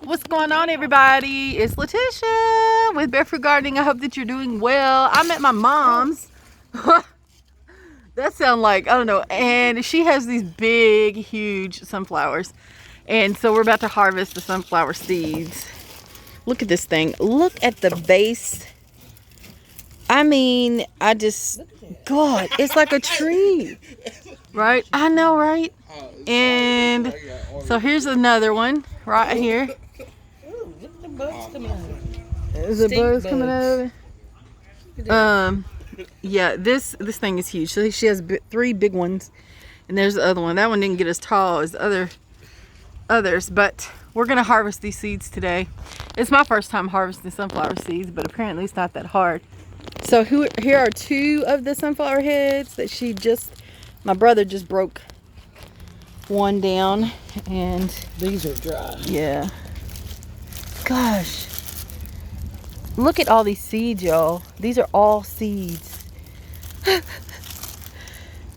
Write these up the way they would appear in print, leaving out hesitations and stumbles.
What's going on, everybody? It's Letitia with Barefoot Gardening. I hope that you're doing well. I'm at my mom's. That sounds like, I don't know. And she has these big, huge sunflowers. And so we're about to harvest the sunflower seeds. Look at this thing. Look at the base. I mean, God, it's like a tree. Right? I know, right? And so here's another one right here. Ooh, look at the bugs coming out of it. Is the bugs coming out of it? Yeah, this thing is huge. So she has three big ones, and there's the other one. That one didn't get as tall as others, but we're gonna harvest these seeds today. It's my first time harvesting sunflower seeds, but apparently it's not that hard. So here are two of the sunflower heads that my brother just broke one down, and these are dry. Yeah. Gosh. Look at all these seeds, y'all. These are all seeds. And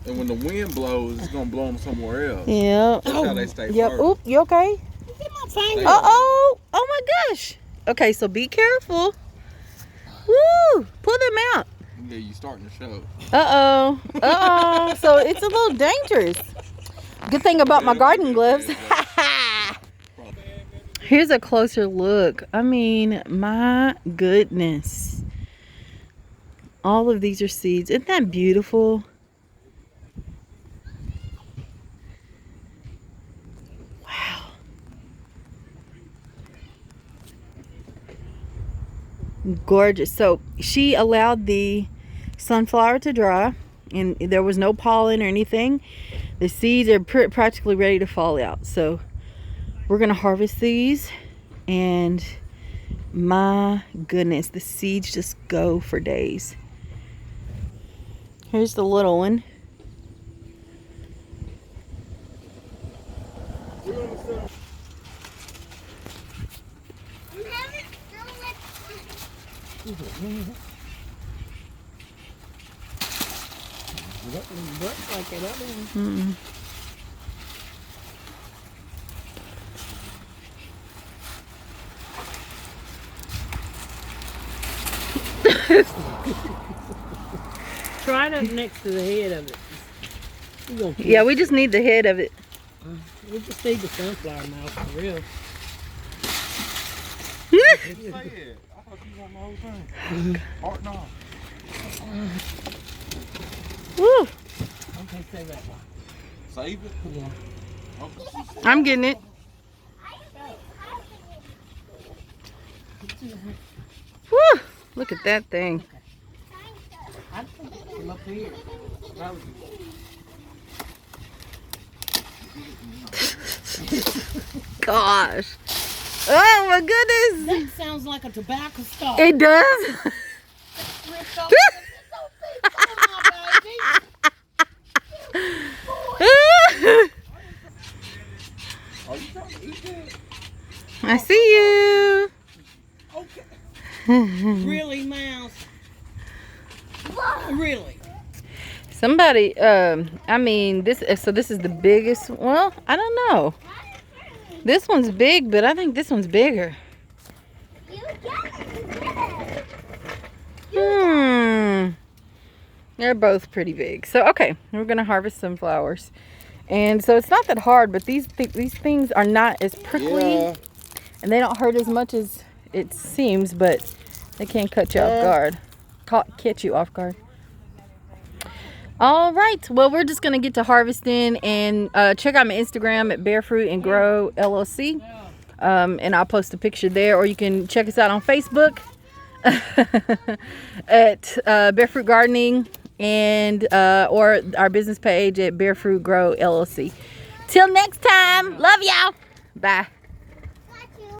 when the wind blows, it's gonna blow them somewhere else. Yeah. That's how they stay Yep. fertile. Oop, you okay? Look at my finger. Uh-oh. Oh my gosh. Okay, so be careful. Woo! Pull them out. Yeah, you starting to show. Uh-oh. Uh-oh. So it's a little dangerous. Good thing about my garden gloves. Here's a closer look. I mean, my goodness. All of these are seeds. Isn't that beautiful? Wow. Gorgeous. So she allowed the sunflower to dry, and there was no pollen or anything. The seeds are practically ready to fall out. So we're gonna harvest these, and my goodness, the seeds just go for days. Here's the little one. Try it up next to the head of it. Yeah, we just need the head of it. We just need the sunflower mouth for real. Say it. I thought you want the whole thing. Heart no. Woo! Okay, say that one. Save it? Yeah. Okay. I'm getting it. Woo! Look at that thing. Come up here. Gosh. Oh my goodness. That sounds like a tobacco stalk. It does. Ripped off. I see you. Okay. Really, mouse? Really? Somebody, I mean, this is the biggest. Well, I don't know. This one's big, but I think this one's bigger. They're both pretty big. So, okay, we're going to harvest sunflowers. And so it's not that hard, but these things are not as prickly. Yeah. And they don't hurt as much as it seems, but they can catch you off guard. Catch you off guard. All right, well, we're just gonna get to harvesting, and check out my Instagram at BearFruitGrowLLC, and I'll post a picture there, or you can check us out on Facebook at Barefoot Gardening, and or our business page at BearFruitGrowLLC. Till next time, love y'all. Bye.